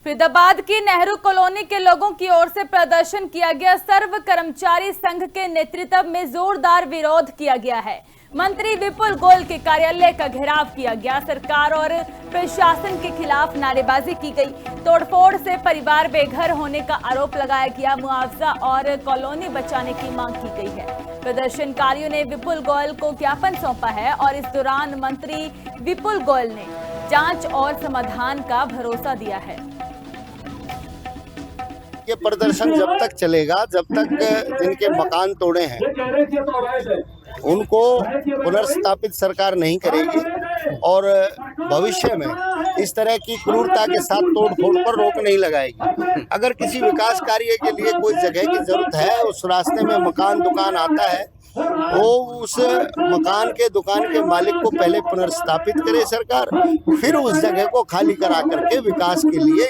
फरीदाबाद की नेहरू कॉलोनी के लोगों की ओर से प्रदर्शन किया गया। सर्व कर्मचारी संघ के नेतृत्व में जोरदार विरोध किया गया है। मंत्री विपुल गोयल के कार्यालय का घेराव किया गया। सरकार और प्रशासन के खिलाफ नारेबाजी की गई। तोड़फोड़ से परिवार बेघर होने का आरोप लगाया गया। मुआवजा और कॉलोनी बचाने की मांग की गई है। प्रदर्शनकारियों ने विपुल गोयल को ज्ञापन सौंपा है और इस दौरान मंत्री विपुल गोयल ने जांच और समाधान का भरोसा दिया है। ये प्रदर्शन जब तक चलेगा, जब तक जिनके मकान तोड़े हैं उनको पुनर्स्थापित सरकार नहीं करेगी और भविष्य में इस तरह की क्रूरता के साथ तोड़फोड़ पर रोक नहीं लगाएगी। अगर किसी विकास कार्य के लिए कोई जगह की जरूरत है, उस रास्ते में मकान दुकान आता है, वो उस मकान के दुकान के मालिक को पहले पुनर्स्थापित करे सरकार, फिर उस जगह को खाली करा करके विकास के लिए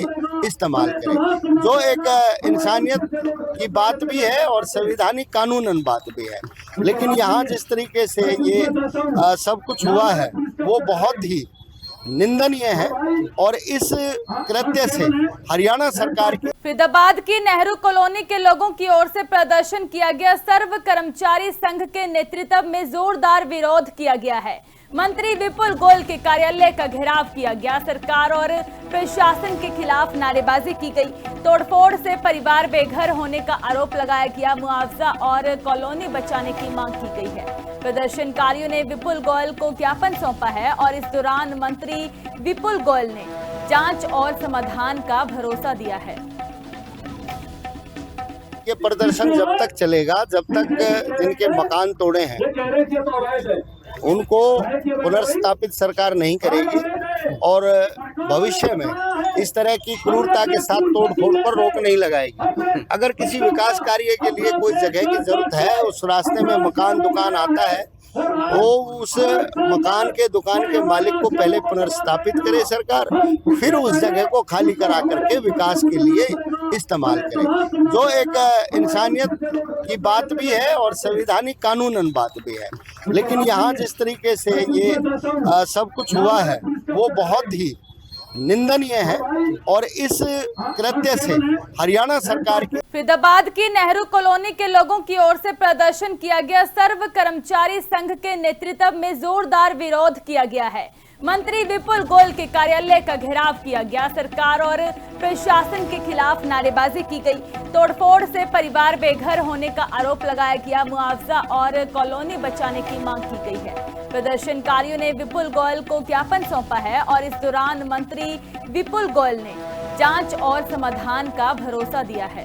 इस्तेमाल करे, जो एक इंसानियत की बात भी है और संवैधानिक कानूनन बात भी है। लेकिन यहाँ जिस तरीके से ये सब कुछ हुआ है वो बहुत ही निंदनीय है और इस कृत्य से हरियाणा सरकार की फरीदाबाद की नेहरू कॉलोनी के लोगों की ओर से प्रदर्शन किया गया। सर्व कर्मचारी संघ के नेतृत्व में जोरदार विरोध किया गया है। मंत्री विपुल गोयल के कार्यालय का घेराव किया गया। सरकार और प्रशासन के खिलाफ नारेबाजी की गई। तोड़फोड़ से परिवार बेघर होने का आरोप लगाया गया। मुआवजा और कॉलोनी बचाने की मांग की गई है। प्रदर्शनकारियों ने विपुल गोयल को ज्ञापन सौंपा है और इस दौरान मंत्री विपुल गोयल ने जांच और समाधान का भरोसा दिया है। ये प्रदर्शन जब तक चलेगा, जब तक जिनके मकान तोड़े हैं उनको पुनर्स्थापित सरकार नहीं करेगी और भविष्य में इस तरह की क्रूरता के साथ तोड़फोड़ पर रोक नहीं लगाएगी। अगर किसी विकास कार्य के लिए कोई जगह की जरूरत है, उस रास्ते में मकान दुकान आता है, वो उस मकान के दुकान के मालिक को पहले पुनर्स्थापित करे सरकार, फिर उस जगह को खाली करा करके विकास के लिए इस्तेमाल करे, जो एक इंसानियत की बात भी है और संवैधानिक कानूनन बात भी है। लेकिन यहाँ जिस तरीके से ये सब कुछ हुआ है वो बहुत ही निंदनीय है और इस कृत्य से हरियाणा सरकार की फरीदाबाद की नेहरू कॉलोनी के लोगों की ओर से प्रदर्शन किया गया। सर्व कर्मचारी संघ के नेतृत्व में जोरदार विरोध किया गया है। मंत्री विपुल गोयल के कार्यालय का घेराव किया गया। सरकार और प्रशासन के खिलाफ नारेबाजी की गई। तोड़फोड़ से परिवार बेघर होने का आरोप लगाया गया। मुआवजा और कॉलोनी बचाने की मांग की गई है। प्रदर्शनकारियों ने विपुल गोयल को ज्ञापन सौंपा है और इस दौरान मंत्री विपुल गोयल ने जांच और समाधान का भरोसा दिया है।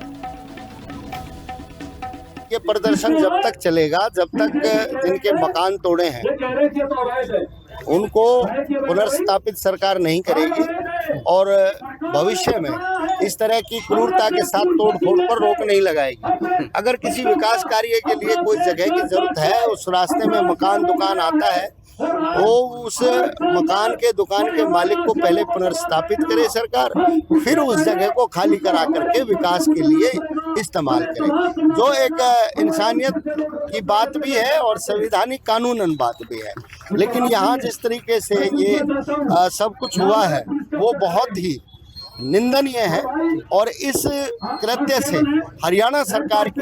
ये प्रदर्शन जब तक चलेगा, जब तक जिनके मकान तोड़े हैं उनको पुनर्स्थापित सरकार नहीं करेगी और भविष्य में इस तरह की क्रूरता के साथ तोड़फोड़ पर रोक नहीं लगाएगी। अगर किसी विकास कार्य के लिए कोई जगह की जरूरत है, उस रास्ते में मकान दुकान आता है, वो उस मकान के दुकान के मालिक को पहले पुनर्स्थापित करे सरकार, फिर उस जगह को खाली करा करके विकास के लिए इस्तेमाल करे, जो एक इंसानियत की बात भी है और संवैधानिक कानूनन बात भी है। लेकिन यहाँ जिस तरीके से ये सब कुछ हुआ है वो बहुत ही निंदनीय है और इस कृत्य से हरियाणा सरकार की